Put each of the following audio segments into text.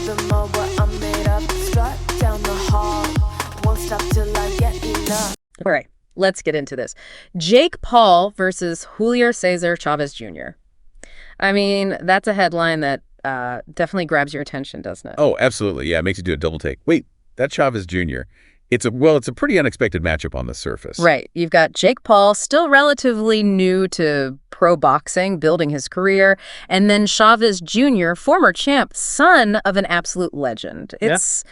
the more what I'm made up. Strut down the hall, won't stop till I get enough. All right, let's get into this. Jake Paul versus Julio César Chávez Jr. I mean, that's a headline that definitely grabs your attention, doesn't it? Oh, absolutely. Yeah, it makes you do a double take. Wait, that Chavez Jr., it's a pretty unexpected matchup on the surface. Right. You've got Jake Paul, still relatively new to pro boxing, building his career, and then Chavez Jr., former champ, son of an absolute legend. It's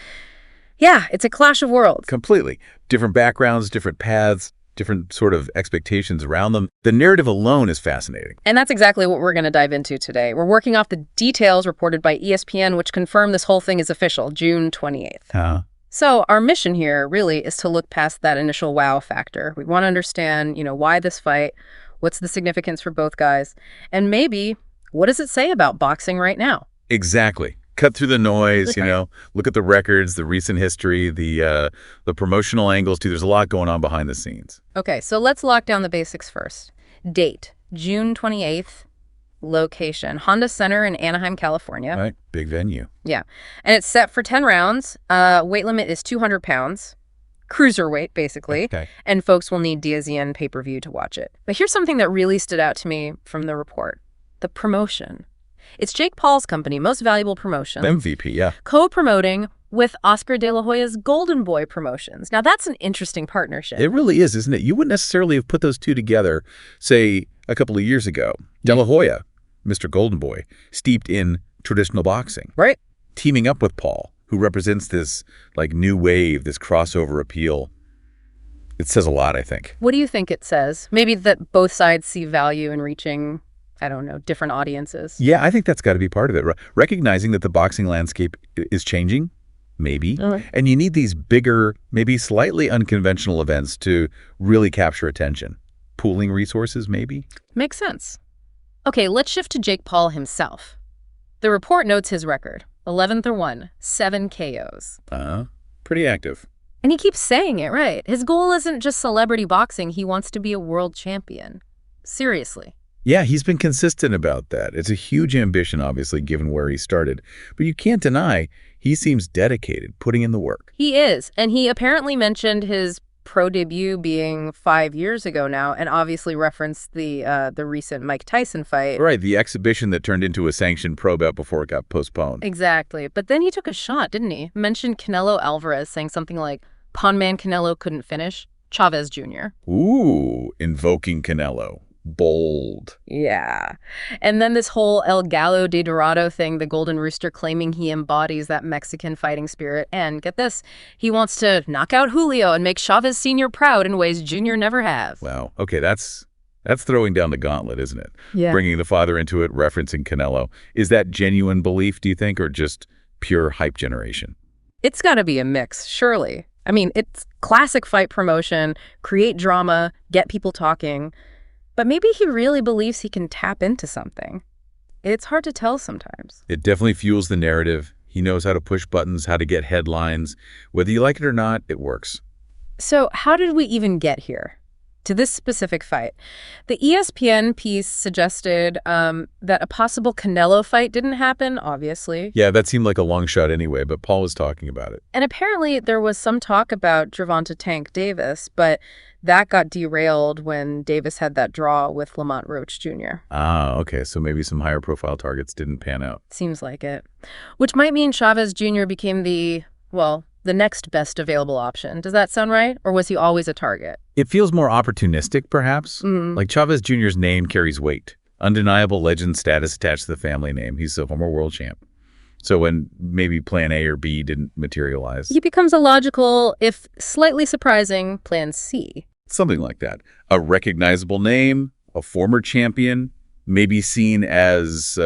a clash of worlds. Completely. Different backgrounds, different paths, different sort of expectations around them. The narrative alone is fascinating. And that's exactly what we're going to dive into today. We're working off the details reported by ESPN, which confirm this whole thing is official, June 28th. So our mission here really is to look past that initial wow factor. We want to understand, why this fight, what's the significance for both guys, and maybe what does it say about boxing right now? Exactly. Cut through the noise, look at the records, the recent history, the promotional angles too. There's a lot going on behind the scenes. Okay, so let's lock down the basics first. Date, June 28th. Location, Honda Center in Anaheim, California. Right, big venue. Yeah, and it's set for 10 rounds. Weight limit is 200 pounds. Cruiserweight, basically. Okay. And folks will need DAZN pay-per-view to watch it. But here's something that really stood out to me from the report. The promotion. It's Jake Paul's company, Most Valuable Promotions. MVP, yeah. Co-promoting with Oscar De La Hoya's Golden Boy Promotions. Now, that's an interesting partnership. It really is, isn't it? You wouldn't necessarily have put those two together, say, a couple of years ago. De La Hoya, Mr. Golden Boy, steeped in traditional boxing. Right. Teaming up with Paul, who represents this, new wave, this crossover appeal. It says a lot, I think. What do you think it says? Maybe that both sides see value in reaching, I don't know, different audiences? Yeah, I think that's got to be part of it. Recognizing that the boxing landscape is changing, maybe. Right. And you need these bigger, maybe slightly unconventional events to really capture attention. Pooling resources, maybe? Makes sense. Okay, let's shift to Jake Paul himself. The report notes his record, 11-1, 7 KOs. Pretty active. And he keeps saying it, right? His goal isn't just celebrity boxing, he wants to be a world champion. Seriously. Yeah, he's been consistent about that. It's a huge ambition, obviously, given where he started. But you can't deny he seems dedicated, putting in the work. He is, and he apparently mentioned his pro debut being 5 years ago now, and obviously referenced the recent Mike Tyson fight. Right, the exhibition that turned into a sanctioned pro bout before it got postponed. Exactly. But then he took a shot, didn't he? Mentioned Canelo Alvarez, saying something like, "Pawn man Canelo couldn't finish. Chavez Jr." Ooh, invoking Canelo. Bold. Yeah. And then this whole El Gallo de Dorado thing, the Golden Rooster claiming he embodies that Mexican fighting spirit. And get this, he wants to knock out Julio and make Chavez Sr. proud in ways Jr. never have. Wow. Okay, that's throwing down the gauntlet, isn't it? Yeah. Bringing the father into it, referencing Canelo. Is that genuine belief, do you think, or just pure hype generation? It's got to be a mix, surely. I mean, it's classic fight promotion, create drama, get people talking. But maybe he really believes he can tap into something. It's hard to tell sometimes. It definitely fuels the narrative. He knows how to push buttons, how to get headlines. Whether you like it or not, it works. So how did we even get here? To this specific fight. The ESPN piece suggested that a possible Canelo fight didn't happen, obviously. Yeah, that seemed like a long shot anyway, but Paul was talking about it. And apparently there was some talk about Gervonta Tank Davis, but that got derailed when Davis had that draw with Lamont Roach Jr. Ah, okay, so maybe some higher profile targets didn't pan out. Seems like it. Which might mean Chavez Jr. became the next best available option. Does that sound right? Or was he always a target? It feels more opportunistic, perhaps. Like Chavez Jr.'s name carries weight. Undeniable legend status attached to the family name. He's a former world champ. So when maybe plan A or B didn't materialize. He becomes a logical, if slightly surprising, plan C. Something like that. A recognizable name, a former champion, maybe seen as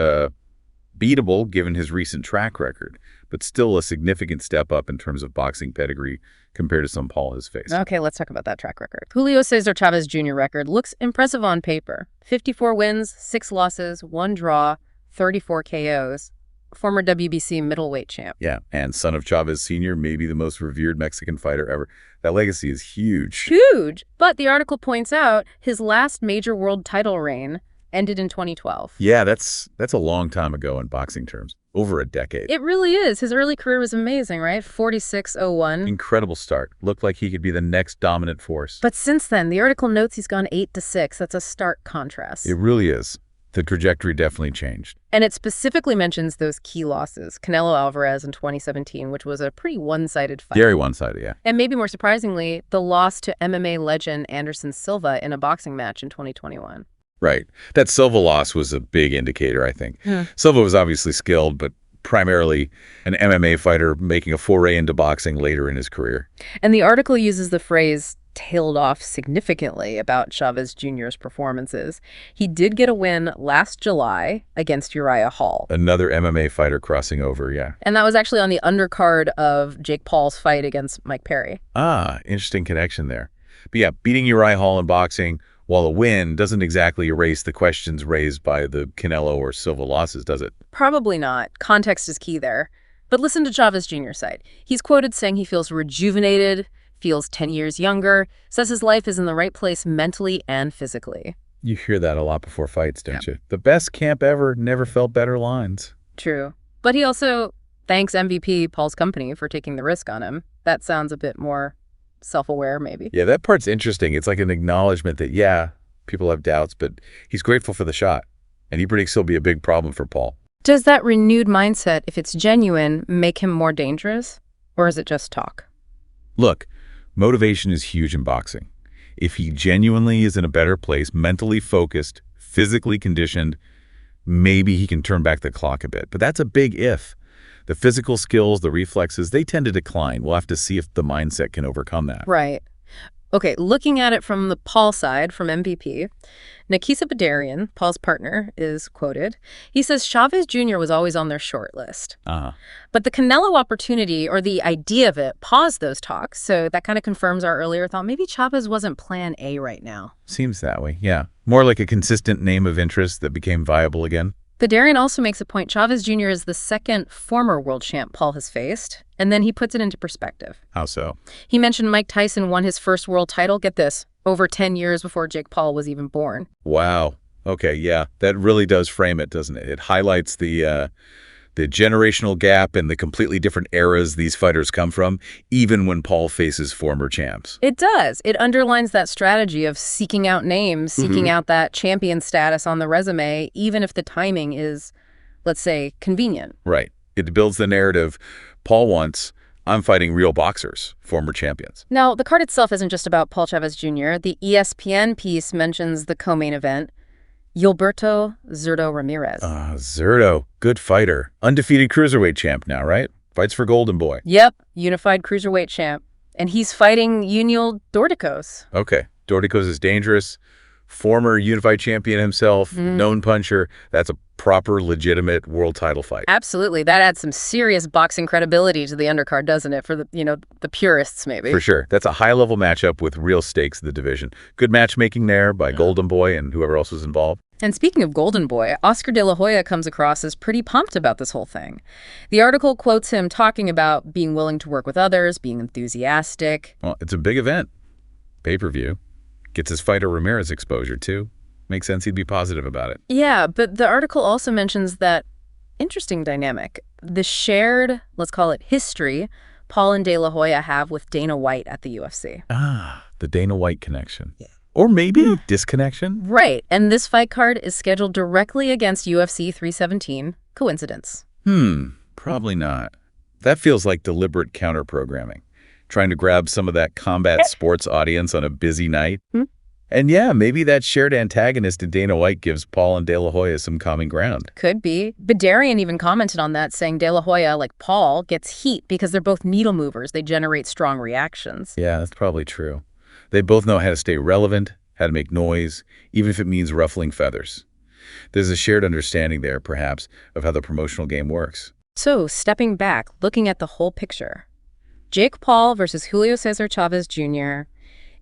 beatable given his recent track record, but still a significant step up in terms of boxing pedigree compared to some Paul has faced. Okay, let's talk about that track record. Julio César Chávez Jr. record looks impressive on paper. 54 wins, 6 losses, 1 draw, 34 KOs. Former WBC middleweight champ. Yeah, and son of Chavez Sr., maybe the most revered Mexican fighter ever. That legacy is huge. Huge! But the article points out his last major world title reign ended in 2012. Yeah, that's a long time ago in boxing terms. Over a decade. It really is. His early career was amazing, right? 46-01. Incredible start. Looked like he could be the next dominant force. But since then, the article notes he's gone 8-6. That's a stark contrast. It really is. The trajectory definitely changed. And it specifically mentions those key losses. Canelo Alvarez in 2017, which was a pretty one-sided fight. Very one-sided, yeah. And maybe more surprisingly, the loss to MMA legend Anderson Silva in a boxing match in 2021. Right. That Silva loss was a big indicator, I think. Silva was obviously skilled, but primarily an MMA fighter making a foray into boxing later in his career. And the article uses the phrase tailed off significantly about Chavez Jr.'s performances. He did get a win last July against Uriah Hall. Another MMA fighter crossing over, yeah. And that was actually on the undercard of Jake Paul's fight against Mike Perry. Ah, interesting connection there. But yeah, beating Uriah Hall in boxing, while a win doesn't exactly erase the questions raised by the Canelo or Silva losses, does it? Probably not. Context is key there. But listen to Chavez Jr.'s side. He's quoted saying he feels rejuvenated, feels 10 years younger, says his life is in the right place mentally and physically. You hear that a lot before fights, don't you? The best camp ever, never felt better lines. True. But he also thanks MVP Paul's company for taking the risk on him. That sounds a bit more self-aware, maybe. Yeah, that part's interesting. It's like an acknowledgement that, yeah, people have doubts, but he's grateful for the shot. And he predicts he'll be a big problem for Paul. Does that renewed mindset, if it's genuine, make him more dangerous? Or is it just talk? Look, motivation is huge in boxing. If he genuinely is in a better place, mentally focused, physically conditioned, maybe he can turn back the clock a bit. But that's a big if. The physical skills, the reflexes, they tend to decline. We'll have to see if the mindset can overcome that. Right. Okay, looking at it from the Paul side, from MVP, Nakisa Badarian, Paul's partner, is quoted. He says Chavez Jr. was always on their short list. But the Canelo opportunity, or the idea of it, paused those talks. So that kind of confirms our earlier thought. Maybe Chavez wasn't plan A right now. Seems that way, yeah. More like a consistent name of interest that became viable again. Badarian also makes a point. Chavez Jr. is the second former world champ Paul has faced, and then he puts it into perspective. How so? He mentioned Mike Tyson won his first world title, get this, over 10 years before Jake Paul was even born. Wow. Okay, yeah. That really does frame it, doesn't it? It highlights the generational gap and the completely different eras these fighters come from, even when Paul faces former champs. It does. It underlines that strategy of seeking out names, seeking out that champion status on the resume, even if the timing is, let's say, convenient. Right. It builds the narrative. Paul wants, I'm fighting real boxers, former champions. Now, the card itself isn't just about Paul Chavez Jr. The ESPN piece mentions the co-main event, Gilberto Zurdo Ramirez. Zurdo, good fighter. Undefeated cruiserweight champ now, right? Fights for Golden Boy. Yep, unified cruiserweight champ. And he's fighting Yuniel Dorticos. Okay, Dorticos is dangerous. Former unified champion himself, known puncher. That's a proper, legitimate world title fight. Absolutely. That adds some serious boxing credibility to the undercard, doesn't it? For the purists, maybe. For sure. That's a high-level matchup with real stakes in the division. Good matchmaking there by Golden Boy and whoever else was involved. And speaking of Golden Boy, Oscar De La Hoya comes across as pretty pumped about this whole thing. The article quotes him talking about being willing to work with others, being enthusiastic. Well, it's a big event. Pay-per-view. Gets his fighter Ramirez exposure, too. Makes sense he'd be positive about it. Yeah, but the article also mentions that interesting dynamic. The shared, let's call it history, Paul and De La Hoya have with Dana White at the UFC. The Dana White connection. Yeah. Or maybe disconnection. Right, and this fight card is scheduled directly against UFC 317. Coincidence? Probably not. That feels like deliberate counter-programming. Trying to grab some of that combat sports audience on a busy night. And yeah, maybe that shared antagonist in Dana White gives Paul and De La Hoya some common ground. Could be. Badarian even commented on that, saying De La Hoya, like Paul, gets heat because they're both needle movers. They generate strong reactions. Yeah, that's probably true. They both know how to stay relevant, how to make noise, even if it means ruffling feathers. There's a shared understanding there, perhaps, of how the promotional game works. So, stepping back, looking at the whole picture. Jake Paul versus Julio César Chávez Jr.,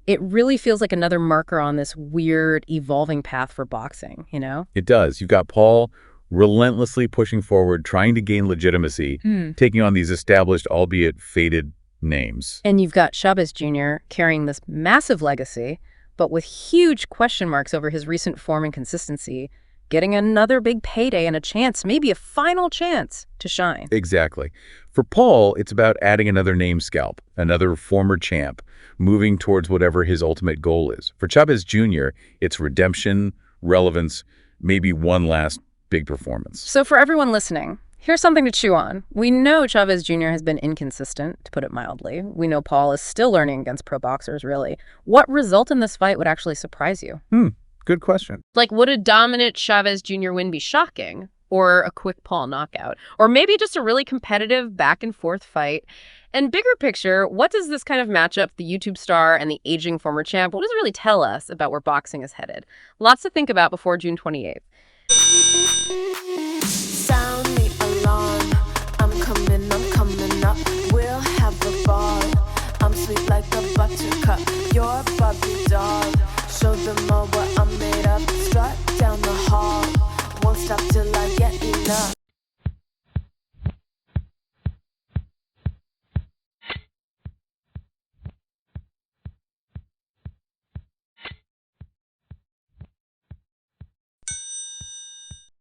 it really feels like another marker on this weird, evolving path for boxing, you know? It does. You've got Paul relentlessly pushing forward, trying to gain legitimacy, taking on these established, albeit faded, names. And you've got Chavez Jr. carrying this massive legacy, but with huge question marks over his recent form and consistency, getting another big payday and a chance, maybe a final chance to shine. Exactly. For Paul, it's about adding another name scalp, another former champ, moving towards whatever his ultimate goal is. For Chavez Jr., it's redemption, relevance, maybe one last big performance. So for everyone listening, here's something to chew on. We know Chavez Jr. has been inconsistent, to put it mildly. We know Paul is still learning against pro boxers, really. What result in this fight would actually surprise you? Good question. Like, would a dominant Chavez Jr. win be shocking? Or a quick Paul knockout? Or maybe just a really competitive back-and-forth fight? And bigger picture, what does this kind of matchup, the YouTube star and the aging former champ, what does it really tell us about where boxing is headed? Lots to think about before June 28th. Sound the alarm. I'm coming up. We'll have the ball. I'm sweet like a buttercup. You're Bobby doll. Show them all what I'm made of.